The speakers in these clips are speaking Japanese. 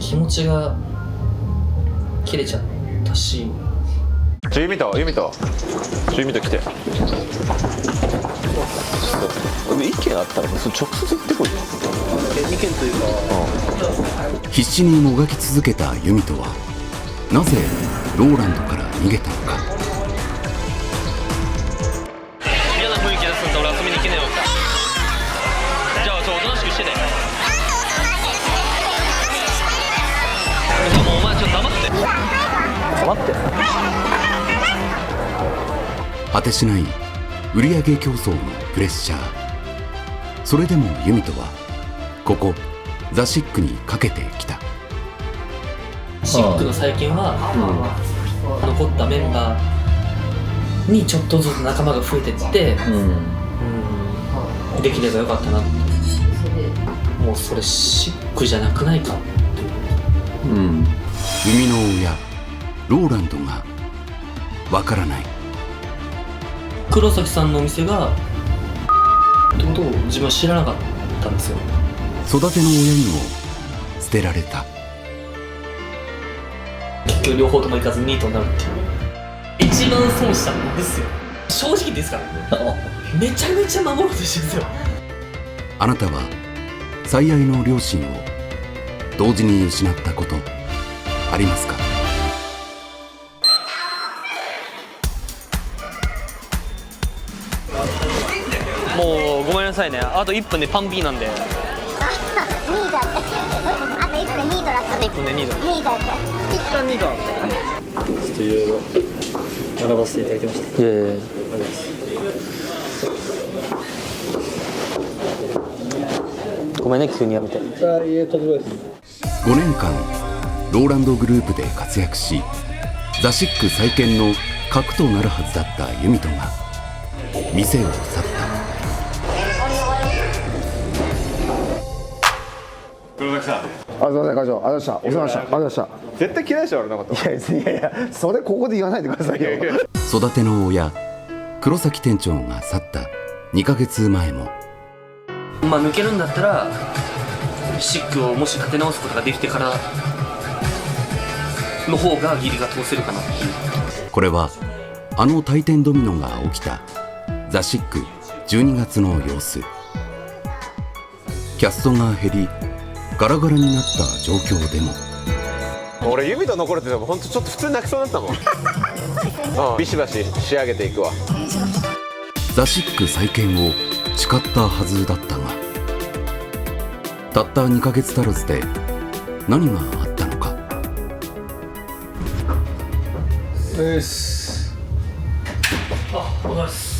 気持ちが切れちゃったし。ユミト来て。意見あったら直接言ってこいよ。意見というか、必死にもがき続けたユミトはなぜローランドから逃げたのか。嫌な雰囲気出すんだ。俺遊びに行けねえよ。じゃあおとなしくしてね。もうお前ちょっと黙って果てしない売上競争のプレッシャー。それでもユミトはここザ・シックにかけてきた。シックの最近は、残ったメンバーにちょっとずつ仲間が増えてって、できればよかったなって。もうそれシックじゃなくないかって。生みの親ローランドがわからない。黒崎さんのお店がってことを自分は知らなかったんですよ。育ての親にも捨てられた。結局両方とも行かずニートになるっていう。一番損したの僕ですよ。正直ですからね。めちゃめちゃ守ろうとしてるんですよ。あなたは最愛の両親を同時に失ったことありますか？もうごめんなさいね。あと1分でパンピーなんで。ニートあと1分ニートだったね。1分でニート。ニートだった。一旦ニートなんで。ちょっといろいろ学ばせていただきました。いやいやいや。ごめんね急にやめて。5年間ローランドグループで活躍しザ・シック再建の核となるはずだったユミトが店を去った。黒崎さん。すみません会長、ありがとうございました。お世話になりました。ありがとうございました。絶対嫌いでしょ俺のこと。いや、それここで言わないでくださいよ。育ての親黒崎店長が去った2ヶ月前もまあ抜けるんだったらシックをもし立て直すことができてからの方が義理が通せるかなっていう。これはあの退店ドミノが起きたザ・シック12月の様子。キャストが減りガラガラになった状況でも俺ユミト残るってほんとちょっと普通に泣きそうになったもん。ビシバシ仕上げていくわ。ザ・シック再建を誓ったはずだったがたった2ヶ月足らずで何があったのか。あ、お疲れ様です。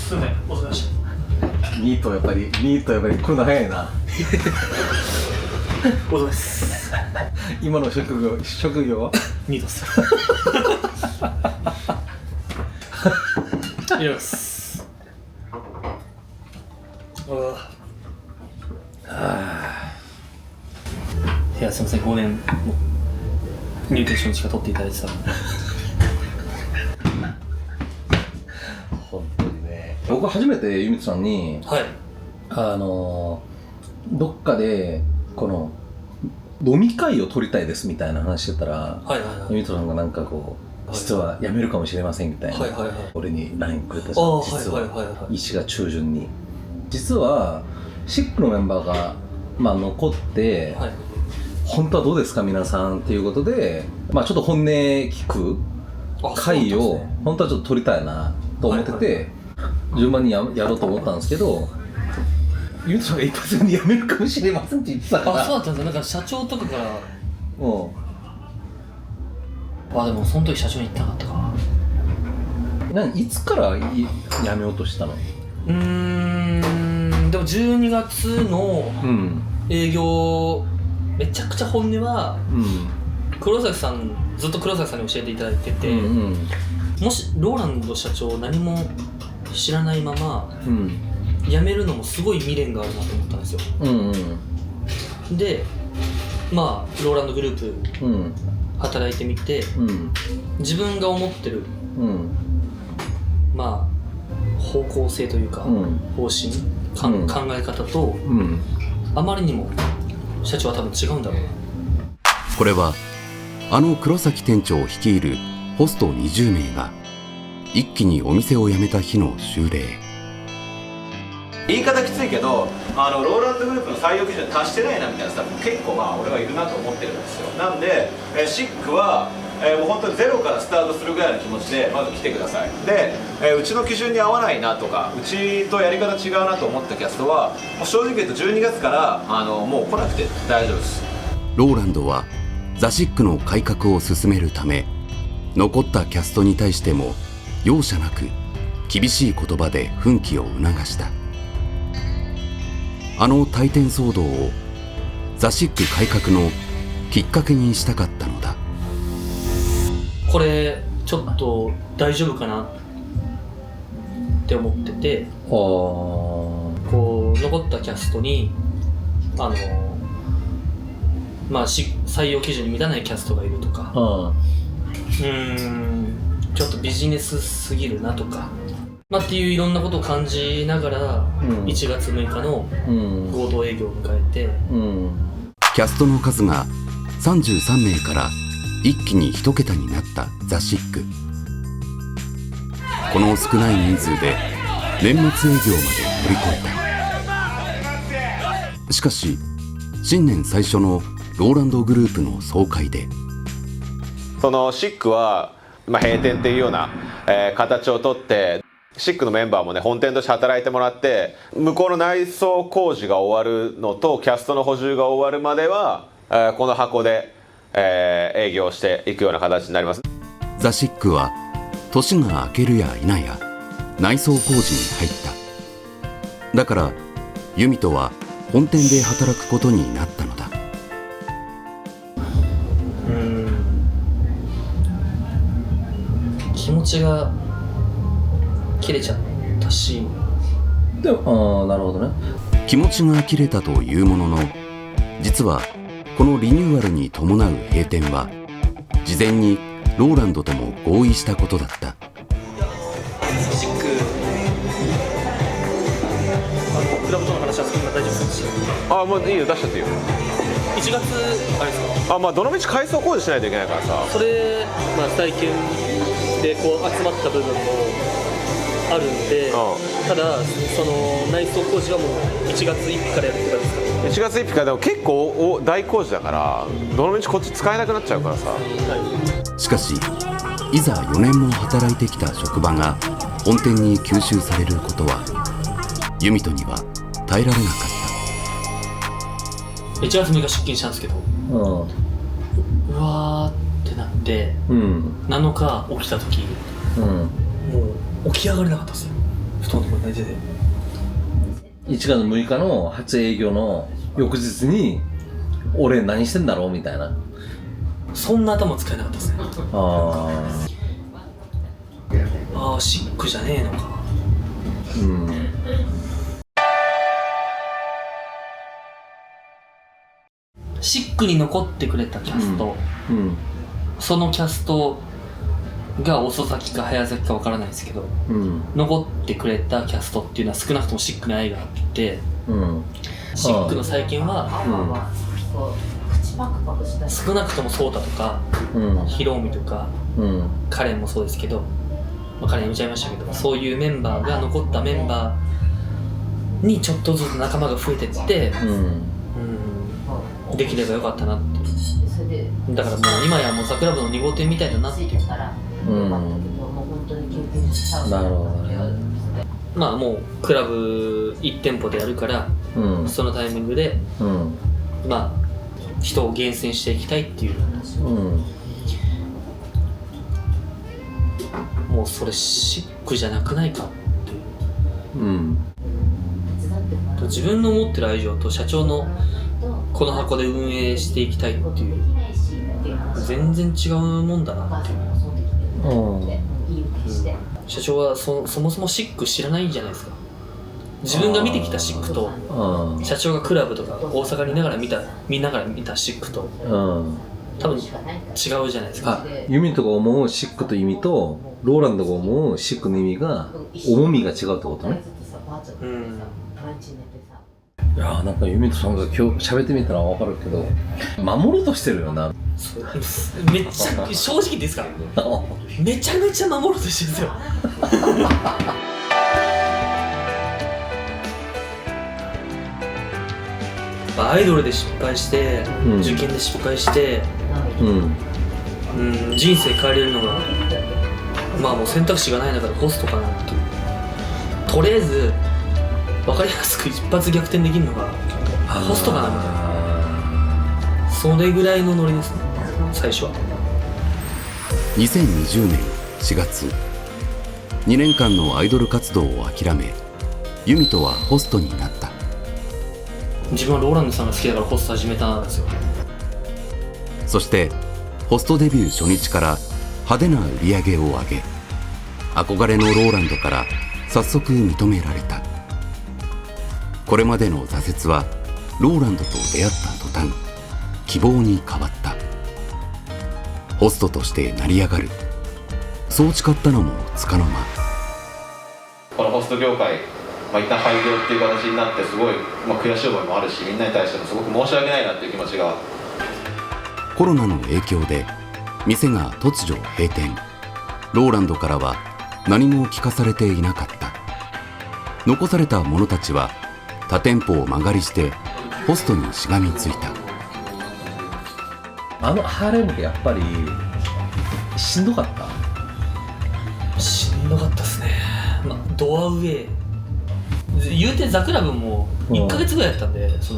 すいません、お疲れ様でした。ニートやっぱり来るの早いな。お疲れ様です。今の職業はニートっす。いります。いやすいません、5年も入店初日から取っていただいてた。本当にね。僕初めてユミトさんにはい。どっかでこの飲み会を取りたいですみたいな話してたら、はいはいはい。ユミトさんがなんかこう実は辞めるかもしれませんみたいな、はいはいはい。俺に LINE くれたじああ、ゃん。はい実ははいはいはい。 1月中旬に実はシックのメンバーが残って、はい。本当はどうですか皆さんっていうことで、ちょっと本音聞く会を本当はちょっと取りたいなと思ってて、順番にやろうと思ったんですけど、ユミトさんが一発目に辞めるかもしれませんって言ってたから。あ、そうだったんですよ。なんか社長とかから、もあ、でもその時社長に言ってなかったか。いつから辞めようとしたの？でも12月の営業、めちゃくちゃ本音は黒崎さん、ずっと黒崎さんに教えていただいてて、もしローランド社長何も知らないまま辞めるのもすごい未練があるなと思ったんですよ。で、ローランドグループ働いてみて、自分が思ってる方向性というか、方針、考え方と、あまりにも社長は多分違うんだろうな。これはあの黒崎店長を率いるホスト20名が一気にお店を辞めた日の終例。言い方きついけど、ローランドグループの採用基準に達してないなみたいなスタッフ結構俺はいるなと思ってるんですよ。なんで、シックは、もう本当にゼロからスタートするぐらいの気持ちでまず来てください。で、うちの基準に合わないなとか、うちとやり方違うなと思ったキャストはもう正直言うと12月からもう来なくて大丈夫です。ローランドはザ・シックの改革を進めるため、残ったキャストに対しても容赦なく厳しい言葉で奮起を促した。あの退店騒動をザ・シック改革のきっかけにしたかったのだ。これちょっと大丈夫かなって思ってて、こう残ったキャストに採用基準に満たないキャストがいるとか、ちょっとビジネスすぎるなとか、っていういろんなことを感じながら、1月6日の合同営業を迎えて、キャストの数が33名から一気に1桁になったザ・シック。この少ない人数で年末営業まで乗り越えた。しかし新年最初のローランドグループの総会で、そのシックは、閉店っていうような、形をとって、シックのメンバーもね本店として働いてもらって、向こうの内装工事が終わるのとキャストの補充が終わるまでは、この箱で、営業していくような形になります。ザ・シックは年が明けるや否や内装工事に入った。だからユミトは本店で働くことになったのだ。気持ちが切れちゃったし、でもなるほどね。気持ちが切れたというものの、実はこのリニューアルに伴う閉店は事前にローランドとも合意したことだった。シッククラブとの話はそんな大丈夫ですし、もういいよ、出しちゃっていいよ。1月あれですか、どのみち改装工事しないといけないからさ。それ最近でこう集まった部分もあるんで、ただその内装工事はもう1月1日からやるってことですか。1月1日からでも結構大工事だから、どのみちこっち使えなくなっちゃうからさ。しかしいざ4年も働いてきた職場が本店に吸収されることはユミトには耐えられなかった。1月6日出勤したんですけど、うわーってなって、7日起きた時、もう起き上がれなかったですよ。布団のところに寝てて。1月6日の初営業の翌日に俺何してんだろうみたいな、そんな頭使えなかったですね。シックじゃねえのか。シックに残ってくれたキャスト、そのキャストが遅咲きか早咲きか分からないですけど、残ってくれたキャストっていうのは少なくともシックに愛があって、シックの最近は、少なくともソータとか、ヒロミとか、カレンもそうですけど、カレン辞めちゃいましたけど、そういうメンバーが残ったメンバーにちょっとずつ仲間が増えてって、できればよかったなって。だからもう今やもうザクラブの2号店みたいだなっていう。なるほどね。もうクラブ1店舗でやるから、そのタイミングで、人を厳選していきたいっていう、もうそれシックじゃなくないかっていう、自分の持ってる愛情と社長のこの箱で運営していきたいっていう、全然違うもんだなっていう。社長はそもそもシック知らないんじゃないですか。自分が見てきたシックと、社長がクラブとか大阪にいながら見たシックと、多分違うじゃないですか。ユミトが思うシックと意味とローランドが思うシックの意味が重みが違うってことね。いやなんかユミトさんが今日喋ってみたら分かるけど、守ろうとしてるよな。めっちゃ正直言っていいですかめちゃめちゃ守ろうとしてるんですよアイドルで失敗して、受験で失敗して、人生変えれるのがまあもう選択肢がない中でホストかなっていう。とりあえず分かりやすく一発逆転できるのがホストかなみたいな、それぐらいのノリですね最初は。2020年4月、2年間のアイドル活動を諦め、ユミトはホストになった。自分はローランドさんが好きだからホスト始めたんですよ。そしてホストデビュー初日から派手な売り上げを上げ、憧れのローランドから早速認められた。これまでの挫折はローランドと出会った途端、希望に変わった。ホストとして成り上がる、そう誓ったのもつかの間。このホスト業界、一旦廃業っていう形になってすごい、悔しい思いもあるし、みんなに対してもすごく申し訳ないなっていう気持ちが。コロナの影響で店が突如閉店。ローランドからは何も聞かされていなかった。残された者たちは他店舗を間借りしてホストにしがみついた。ハーレムってやっぱりしんどかった？しんどかったですね。ドアウェイ言うてザクラブも1ヶ月ぐらいやったんで、そ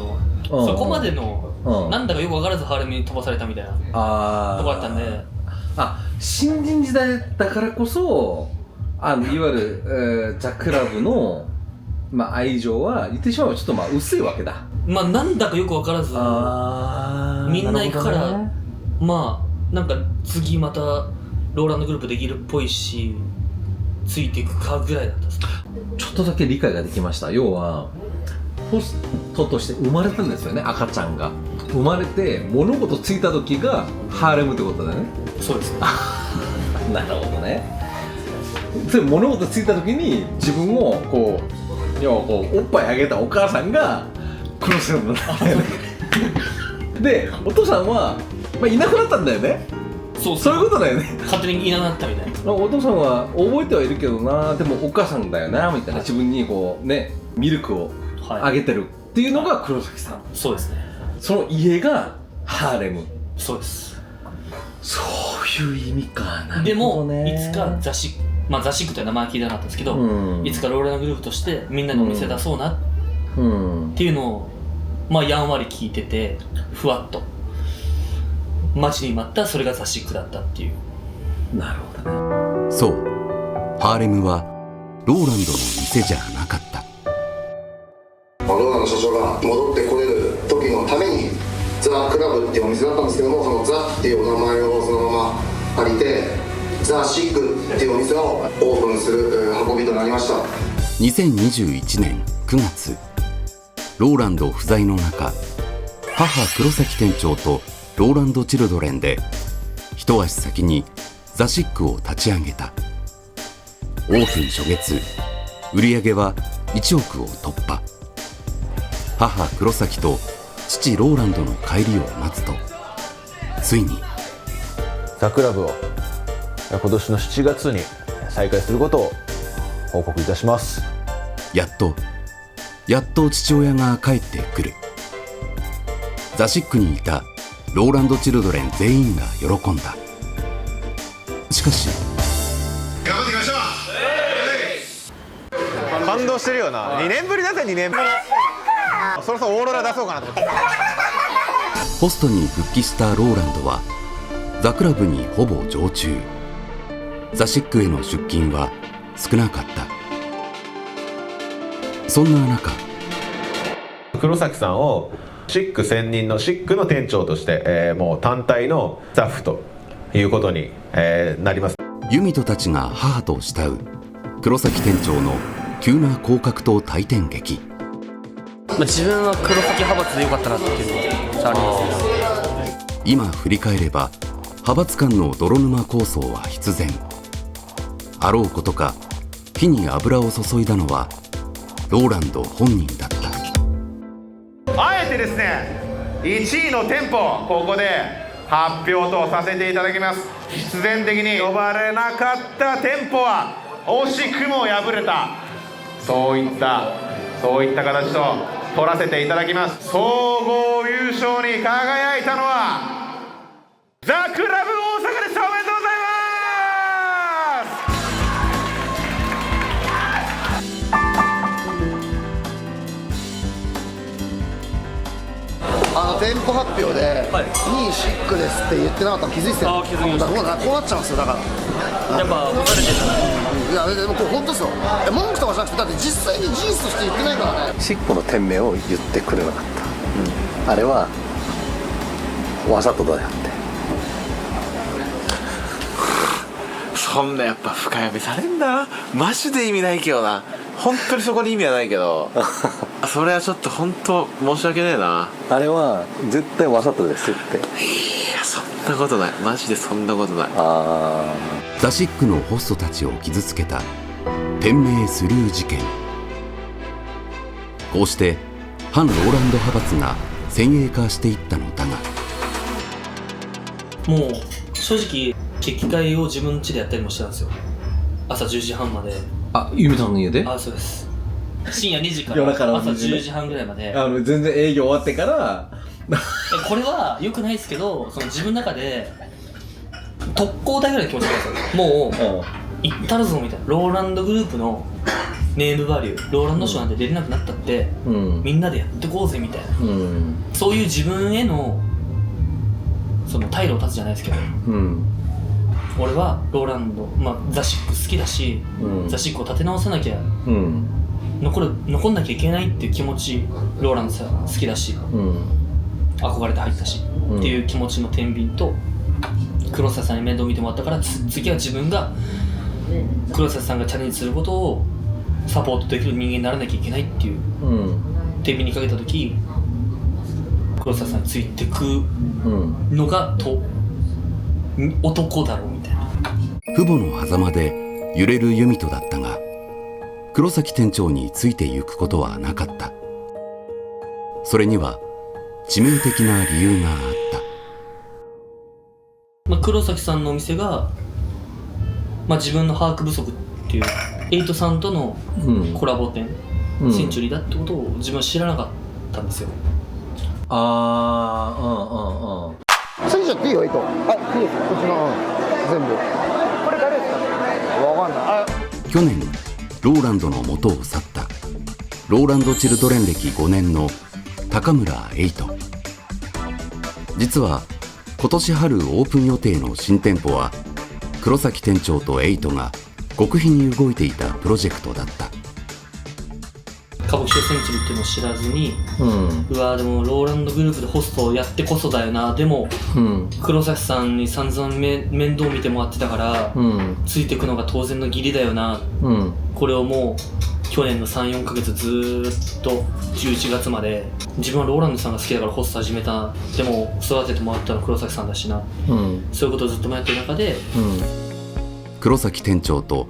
こまでのなんだかよく分からずハーレムに飛ばされたみたいなとこだったんで、新人時代だからこそいわゆる、ザクラブの、愛情は言ってしまえばちょっと薄いわけだ。なんだかよく分からずみんな行くから、ね、なんか次またローランドグループできるっぽいしついていくかぐらいだったです。ちょっとだけ理解ができました。要はホストとして生まれたんですよね。赤ちゃんが生まれて物事ついた時がハーレムってことだよね。そうですねなるほどね。それ物事ついた時に自分を要はおっぱいあげたお母さんが殺せるんだよねでお父さんは、いなくなったんだよね。そういうことだよね。勝手にいなくなったみたいな。お父さんは覚えてはいるけどな、でもお母さんだよなみたいな、自分にミルクをあげてるっていうのが黒崎さん。そうですね。その家がハーレム。そうです。そういう意味かな。でもいつかザシックという名前は聞いてなかったんですけど、いつかローランドグループとしてみんなにお店出そうなっていうのをやんわり聞いてて、ふわっと待ちに待ったそれがザシックだったっていう。なるほどね。そう、ハーレムはローランドの店じゃなかった。ローランド社長が戻ってこれる時のためにザ・クラブっていうお店だったんですけども、そのザっていうお名前をそのまま借りてザ・シックっていうお店をオープンする運びとなりました。2021年9月、ローランド不在の中、母黒崎店長とローランドチルドレンで一足先にザ・シックを立ち上げた。オープン初月、売り上げは1億を突破。母黒崎と父ローランドの帰りを待つと、ついにザ・クラブを今年の7月に再開することを報告いたします。やっと父親が帰ってくる。ザ・シックにいたローランドチルドレン全員が喜んだ。しかし頑張っていきましょう。感動してるよな。2年ぶりだぜ。2年ぶり。そろそろオーロラ出そうかなと思って。ホストに復帰したローランドはザ・クラブにほぼ常駐。ザ・シックへの出勤は少なかった。そんな中、黒崎さんをシック専任のシックの店長として、もう単体のスタッフということに、なります。ユミトたちが母と慕う黒崎店長の急な降格と退店劇。自分は黒崎派閥でよかったなっていうのがあります。今振り返れば派閥間の泥沼構想は必然。あろうことか火に油を注いだのはローランド本人だった。あえてですね、1位の店舗ここで発表とさせていただきます。必然的に呼ばれなかった店舗は惜しくも敗れた、そういった形と取らせていただきます。総合優勝に輝いたのはザ・クラブ大阪です。おめでとうございます店舗発表で2位シックですって言ってなかったの気づいてたよ。気づきました。こうなっちゃうんですよ。だからやっぱ分かれてる。いやでもこれ本当ですよ。文句とかじゃなくて、だって実際に事実として言ってないからね。シックの店名を言ってくれなかった、あれはわざとだよって。そんなやっぱ深読みされんだな。マジで意味ないけどな。本当にそこに意味はないけどそれはちょっと本当申し訳ねえな。あれは絶対わざとですって。いやそんなことない、マジでそんなことない。ザ・シックのホストたちを傷つけた店名スルー事件。こうして反ローランド派閥が先鋭化していったのだが、もう正直決起会を自分家でやったりもしてたんですよ。朝10時半まで。あ、ゆみさんの家で？そうです。深夜2時か夜中ら朝の2時ね10時半ぐらいまで。全然営業終わってからこれは良くないですけど、その自分の中で特攻隊ぐらいの気持ちなんですよ。もう行ったるぞみたいな。ローランドグループのネームバリュー、ローランドショーなんて出れなくなったって、みんなでやってこうぜみたいな、そういう自分へのその退路を断つじゃないですけど、俺はローランド、ザ・シック好きだし、ザ・シックを立て直さなきゃ、残んなきゃいけないっていう気持ち、ローランドさん好きだし、憧れて入ったし、っていう気持ちの天秤と、黒瀬さんに面倒見てもらったから、次は自分が黒瀬さんがチャレンジすることをサポートできる人間にならなきゃいけないっていう、天秤にかけた時、黒瀬さんについてくのが男だろうみたいな。父母の狭間で揺れる弓戸だったが、黒崎店長についていくことはなかった。それには致命的な理由があった。黒崎さんのお店が、自分の把握不足っていうエイトさんとのコラボ店、センチュリーだってことを自分は知らなかったんですよ。過ぎちゃっていいよ、エイト。いいです。こっちの全部。これ誰ですかね。わかんない。去年ローランドの元を去ったローランドチルドレン歴5年の高村エイト。実は今年春オープン予定の新店舗は黒崎店長とエイトが極秘に動いていたプロジェクトだった。歌舞伎町センチュリーっていうのを知らずに、でもローランドグループでホストをやってこそだよな、でも、黒崎さんに散々面倒見てもらってたから、ついてくのが当然の義理だよな、これをもう去年の 3,4 ヶ月ずーっと11月まで自分はローランドさんが好きだからホスト始めた、でも育ててもらったの黒崎さんだしな、そういうことをずっとやってる中で、黒崎店長と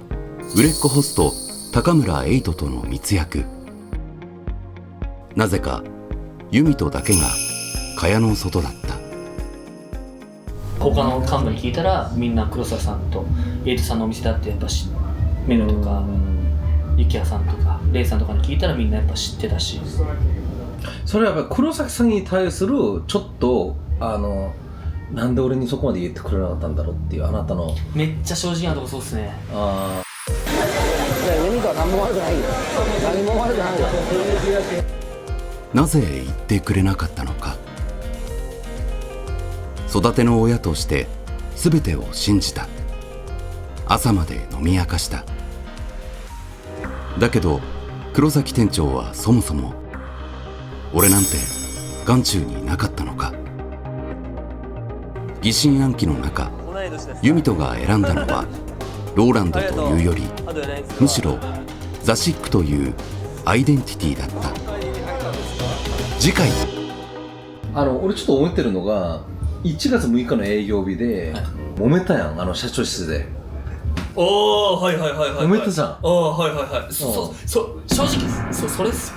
売れっ子ホスト高村エイトとの密約。なぜか弓戸だけが蚊帳の外だった。他の幹部に聞いたらみんな黒崎さんとエイトさんのお店だってやっぱメロとか雪屋さんとかレイさんとかに聞いたらみんなやっぱ知ってたし、それはやっぱ黒崎さんに対するちょっとなんで俺にそこまで言ってくれなかったんだろうっていうあなたのめっちゃ正直なとこそうっすね。弓戸は何も悪くないよ。何も悪くないよ。なぜ言ってくれなかったのか。育ての親として全てを信じた。朝まで飲み明かした。だけど黒崎店長はそもそも俺なんて眼中になかったのか。疑心暗鬼の中、弓戸が選んだのはローランドというよりむしろザ・シックというアイデンティティだった。次回俺ちょっと思ってるのが1月6日の営業日で揉めたやん、社長室で。はい揉めたじゃん。正直それっすよ。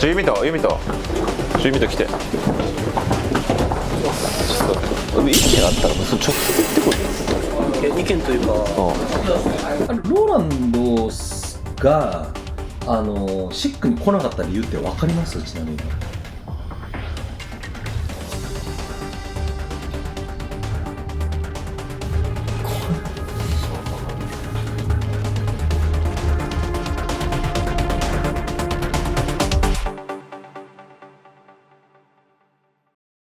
弓戸来て。ちょっと意見あったらもう直接言ってこいよ。意見というか、ローランドがシックに来なかった理由って分かります？ちなみに。